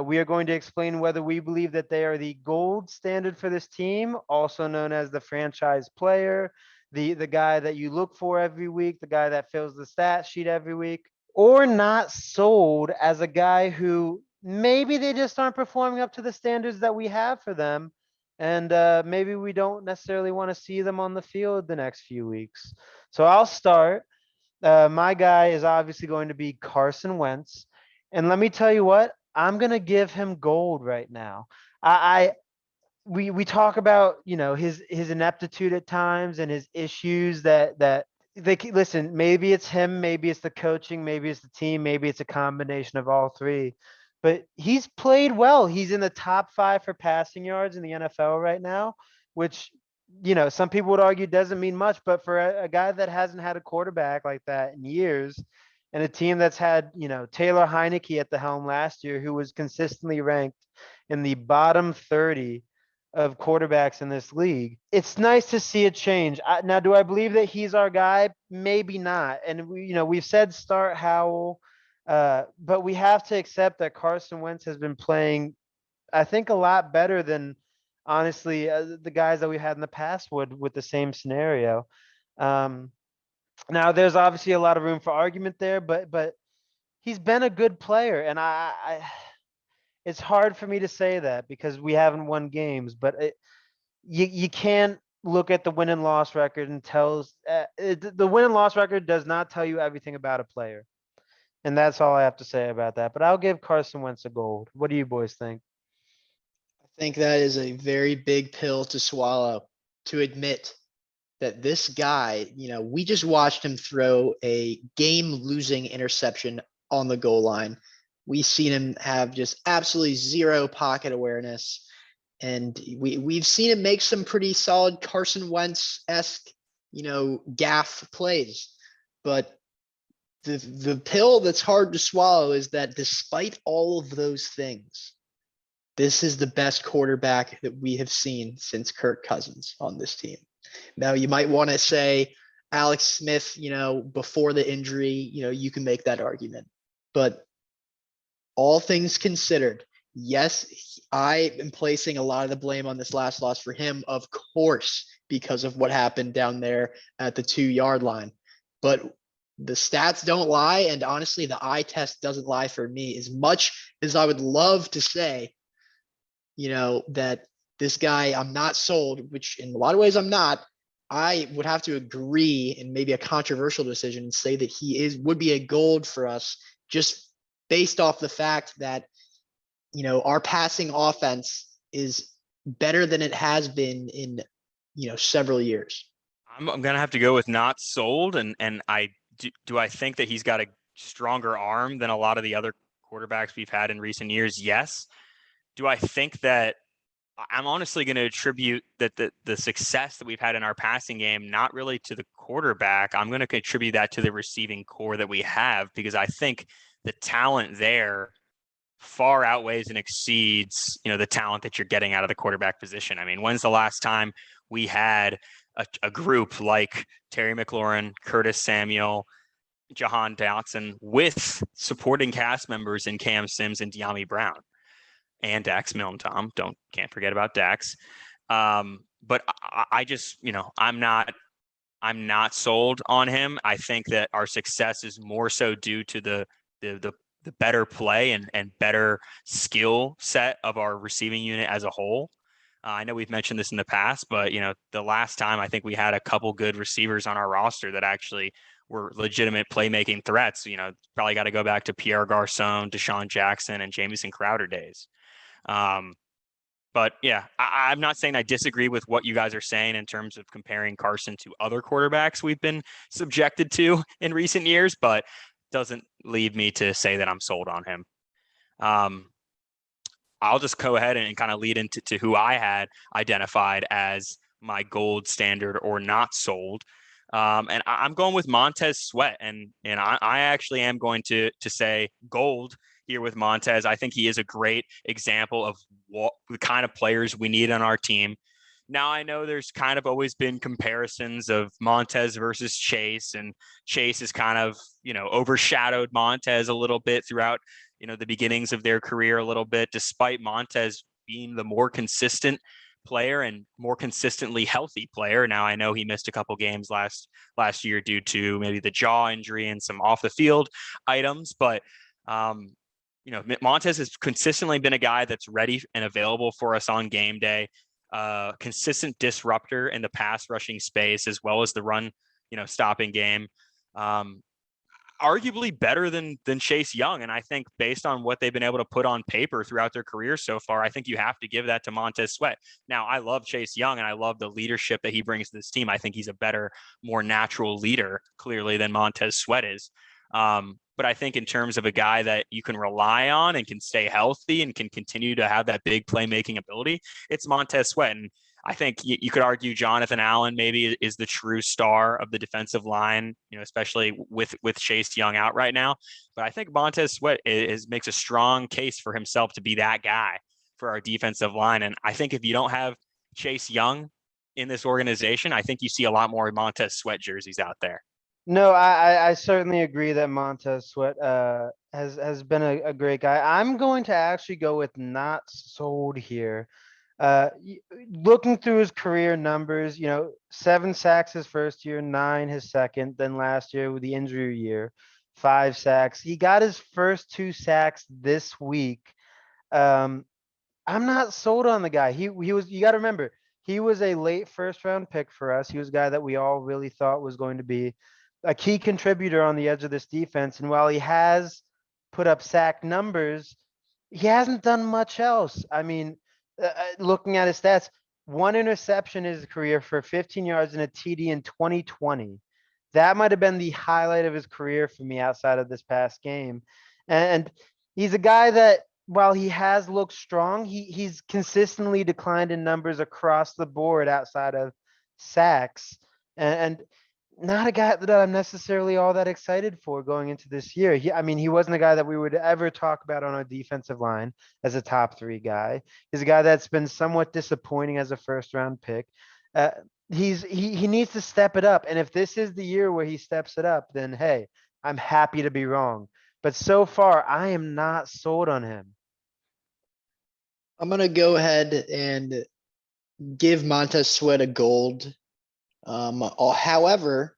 We are going to explain whether we believe that they are the gold standard for this team, also known as the franchise player, the guy that you look for every week, the guy that fills the stat sheet every week, or not sold as a guy who maybe they just aren't performing up to the standards that we have for them. And maybe we don't necessarily want to see them on the field the next few weeks. So I'll start. My guy is obviously going to be Carson Wentz. And let me tell you what, I'm going to give him gold right now. We talk about, his ineptitude at times and his issues that listen, maybe it's him, maybe it's the coaching, maybe it's the team, maybe it's a combination of all 3. But he's played well. He's in the top 5 for passing yards in the NFL right now, which, some people would argue doesn't mean much, but for a guy that hasn't had a quarterback like that in years, and a team that's had, Taylor Heineke at the helm last year, who was consistently ranked in the bottom 30 of quarterbacks in this league. It's nice to see a change. Now, do I believe that he's our guy? Maybe not. And we've said start Howell, but we have to accept that Carson Wentz has been playing, I think, a lot better than honestly the guys that we had in the past would with the same scenario. Now, there's obviously a lot of room for argument there, but he's been a good player, and it's hard for me to say that because we haven't won games, but you can't look at the win and loss record and the win and loss record does not tell you everything about a player. And that's all I have to say about that. But I'll give Carson Wentz a gold. What do you boys think? I think that is a very big pill to swallow, to admit that this guy, we just watched him throw a game-losing interception on the goal line. We've seen him have just absolutely zero pocket awareness. And we've seen him make some pretty solid Carson Wentz-esque, gaff plays. But the pill that's hard to swallow is that despite all of those things, this is the best quarterback that we have seen since Kirk Cousins on this team. Now, you might want to say Alex Smith, before the injury, you can make that argument. But all things considered, yes, I am placing a lot of the blame on this last loss for him, of course, because of what happened down there at the 2-yard line. But the stats don't lie, and honestly, the eye test doesn't lie for me. As much as I would love to say, that this guy, I'm not sold, which in a lot of ways I'm not, I would have to agree, in maybe a controversial decision, and say that he would be a gold for us, just based off the fact that, our passing offense is better than it has been in, several years. I'm going to have to go with not sold. And do I think that he's got a stronger arm than a lot of the other quarterbacks we've had in recent years? Yes. Do I think that I'm honestly going to attribute that the success that we've had in our passing game, not really to the quarterback. I'm going to contribute that to the receiving core that we have, because I think the talent there far outweighs and exceeds, the talent that you're getting out of the quarterback position. I mean, when's the last time we had a group like Terry McLaurin, Curtis Samuel, Jahan Dotson with supporting cast members in Cam Sims and De'Ami Brown? And Dax Milne, Tom. Can't forget about Dax. But I just, I'm not sold on him. I think that our success is more so due to the better play and better skill set of our receiving unit as a whole. I know we've mentioned this in the past, but the last time I think we had a couple good receivers on our roster that actually were legitimate playmaking threats. Probably got to go back to Pierre Garcon, Deshaun Jackson, and Jamison Crowder days. But yeah, I'm not saying I disagree with what you guys are saying in terms of comparing Carson to other quarterbacks we've been subjected to in recent years, but doesn't lead me to say that I'm sold on him. I'll just go ahead and kind of lead into who I had identified as my gold standard or not sold. And I'm going with Montez Sweat, and I actually am going to say gold here with Montez. I think he is a great example of what the kind of players we need on our team. Now, I know there's kind of always been comparisons of Montez versus Chase, and Chase has kind of, overshadowed Montez a little bit throughout, the beginnings of their career a little bit, despite Montez being the more consistent player and more consistently healthy player. Now, I know he missed a couple games last year due to maybe the jaw injury and some off the field items, but Montez has consistently been a guy that's ready and available for us on game day, consistent disruptor in the pass rushing space, as well as the run, stopping game. Arguably better than Chase Young. And I think based on what they've been able to put on paper throughout their career so far, I think you have to give that to Montez Sweat. Now, I love Chase Young and I love the leadership that he brings to this team. I think he's a better, more natural leader, clearly, than Montez Sweat is. But I think in terms of a guy that you can rely on and can stay healthy and can continue to have that big playmaking ability, it's Montez Sweat. And I think you could argue Jonathan Allen maybe is the true star of the defensive line, especially with Chase Young out right now. But I think Montez Sweat makes a strong case for himself to be that guy for our defensive line. And I think if you don't have Chase Young in this organization, I think you see a lot more Montez Sweat jerseys out there. No, I certainly agree that Montez Sweat has been a great guy. I'm going to actually go with not sold here. Looking through his career numbers, 7 sacks his first year, 9 his second, then last year with the injury year, 5 sacks. He got his first 2 sacks this week. I'm not sold on the guy. He was, you got to remember, he was a late first round pick for us. He was a guy that we all really thought was going to be a key contributor on the edge of this defense. And while he has put up sack numbers, he hasn't done much else. I mean, looking at his stats, 1 interception in his career for 15 yards and a TD in 2020. That might have been the highlight of his career for me outside of this past game. And he's a guy that, while he has looked strong, he's consistently declined in numbers across the board outside of sacks. And not a guy that I'm necessarily all that excited for going into this year. He wasn't a guy that we would ever talk about on our defensive line as a top 3 guy. He's a guy that's been somewhat disappointing as a first round pick. He needs to step it up. And if this is the year where he steps it up, then hey, I'm happy to be wrong. But so far, I am not sold on him. I'm gonna go ahead and give Montez Sweat a gold. However,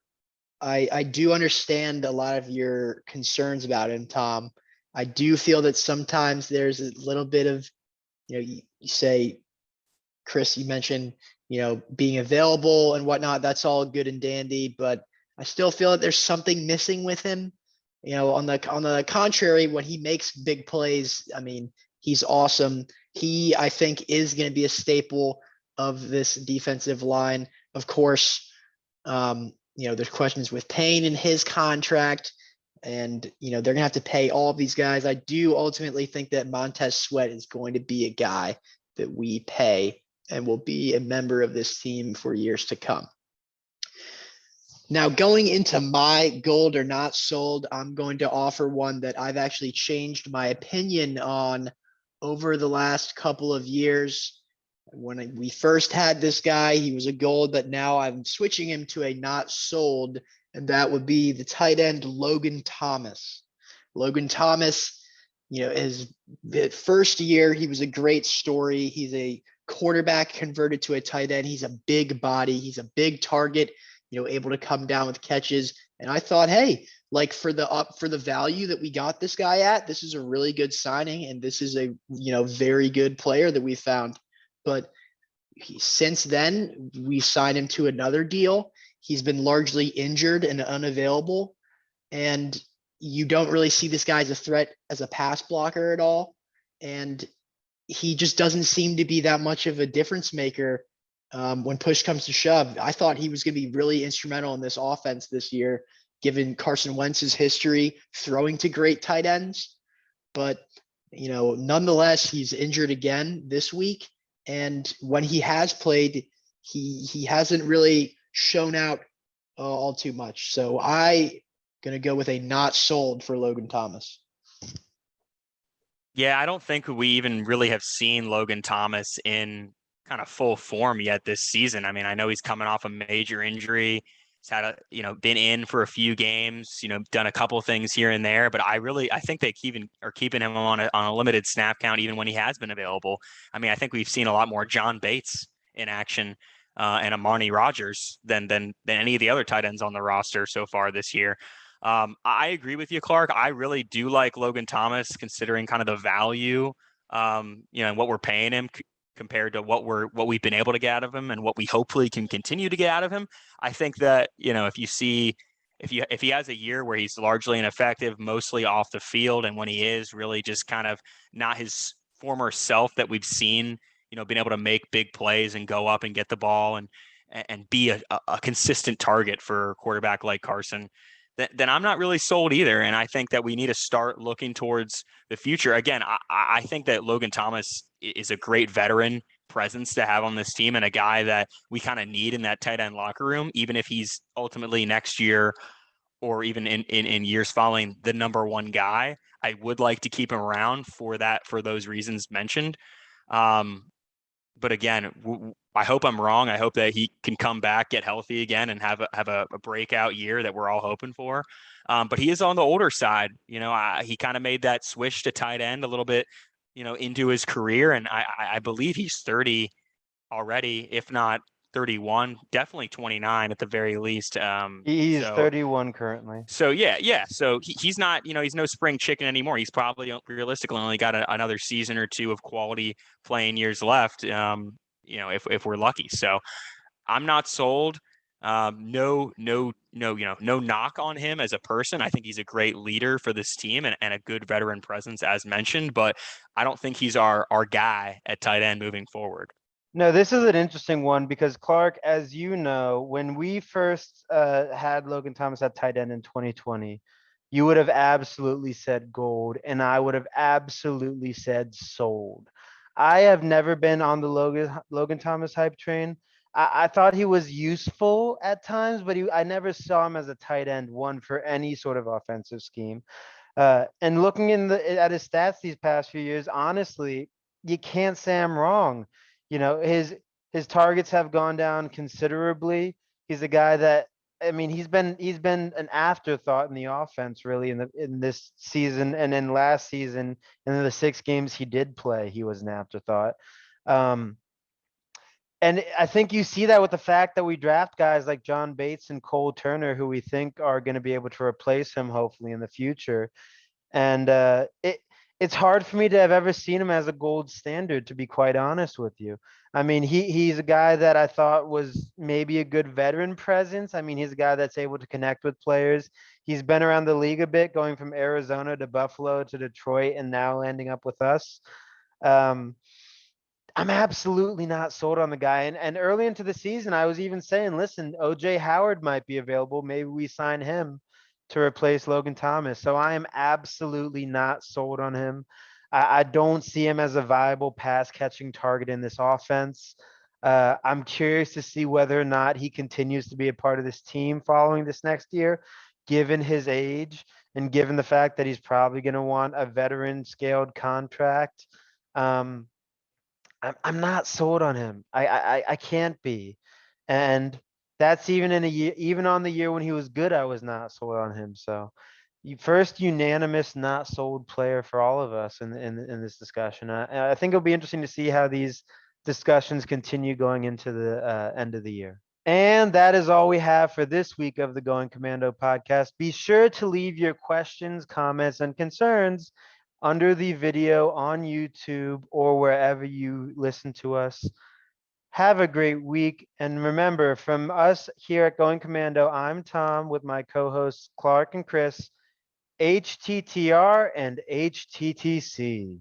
I do understand a lot of your concerns about him, Tom. I do feel that sometimes there's a little bit of, you say, Chris, you mentioned, being available and whatnot. That's all good and dandy, but I still feel that there's something missing with him. On the contrary, when he makes big plays, I mean, he's awesome. He, I think, is going to be a staple of this defensive line. Of course, there's questions with Payne and his contract, and they're gonna have to pay all of these guys. I do ultimately think that Montez Sweat is going to be a guy that we pay and will be a member of this team for years to come. Now, going into my gold or not sold, I'm going to offer one that I've actually changed my opinion on over the last couple of years. When we first had this guy, he was a gold, but now I'm switching him to a not sold, and that would be the tight end Logan Thomas. Logan Thomas, his first year, he was a great story. He's a quarterback converted to a tight end. He's a big body. He's a big target, able to come down with catches. And I thought, hey, like for the value that we got this guy at, this is a really good signing, and this is a very good player that we found. But since then, we signed him to another deal. He's been largely injured and unavailable, and you don't really see this guy as a threat as a pass blocker at all. And he just doesn't seem to be that much of a difference maker when push comes to shove. I thought he was going to be really instrumental in this offense this year, given Carson Wentz's history throwing to great tight ends. But, nonetheless, he's injured again this week. And when he has played, he hasn't really shown out all too much. So I going to go with a not sold for Logan Thomas. Yeah, I don't think we even really have seen Logan Thomas in kind of full form yet this season. I mean, I know he's coming off a major injury. He's had been in for a few games, done a couple of things here and there, but I think they even are keeping him on a limited snap count, even when he has been available. I mean, I think we've seen a lot more John Bates in action and Amani Rogers than any of the other tight ends on the roster so far this year. I agree with you, Clark. I really do like Logan Thomas, considering kind of the value, and what we're paying him compared to what we've been able to get out of him and what we hopefully can continue to get out of him. I think that, if he has a year where he's largely ineffective, mostly off the field, and when he is really just kind of not his former self that we've seen, being able to make big plays and go up and get the ball and be a consistent target for a quarterback like Carson, then I'm not really sold either. And I think that we need to start looking towards the future. Again, I think that Logan Thomas is a great veteran presence to have on this team, and a guy that we kind of need in that tight end locker room, even if he's ultimately next year or even in years following the number one guy. I would like to keep him around for those reasons mentioned. But again, I hope I'm wrong. I hope that he can come back, get healthy again, and have a breakout year that we're all hoping for. But he is on the older side. He kind of made that switch to tight end a little bit, into his career, and I believe he's 30 already, if not 31, definitely 29 at the very least. He's So 31 currently. so yeah. So he's not, he's no spring chicken anymore. He's probably realistically only got another season or two of quality playing years left. If we're lucky. So I'm not sold. No, no knock on him as a person. I think he's a great leader for this team and a good veteran presence, as mentioned. But I don't think he's our guy at tight end moving forward. No, this is an interesting one because Clark, as you know, when we first had Logan Thomas at tight end in 2020, you would have absolutely said gold, and I would have absolutely said sold. I have never been on the Logan Thomas hype train. I thought he was useful at times, but I never saw him as a tight end one for any sort of offensive scheme. And looking at his stats these past few years, honestly, you can't say I'm wrong. His targets have gone down considerably. He's a guy that, I mean, he's been an afterthought in the offense really in this season, and in last season in the 6 games he did play, he was an afterthought. And I think you see that with the fact that we draft guys like John Bates and Cole Turner, who we think are going to be able to replace him hopefully in the future. And it's hard for me to have ever seen him as a gold standard, to be quite honest with you. I mean, he's a guy that I thought was maybe a good veteran presence. I mean, he's a guy that's able to connect with players. He's been around the league a bit, going from Arizona to Buffalo to Detroit and now landing up with us. I'm absolutely not sold on the guy. And early into the season, I was even saying, listen, OJ Howard might be available. Maybe we sign him to replace Logan Thomas. So I am absolutely not sold on him. I don't see him as a viable pass catching target in this offense. I'm curious to see whether or not he continues to be a part of this team following this next year, given his age and given the fact that he's probably going to want a veteran scaled contract. I'm not sold on him. I can't be. And that's even in a year, even on the year when he was good, I was not sold on him. So first unanimous not sold player for all of us in this discussion. I think it'll be interesting to see how these discussions continue going into the end of the year. And that is all we have for this week of the Going Commando podcast. Be sure to leave your questions, comments, and concerns under the video on YouTube or wherever you listen to us. Have a great week. And remember, from us here at Going Commando, I'm Tom with my co-hosts Clark and Chris, HTTR and HTTC.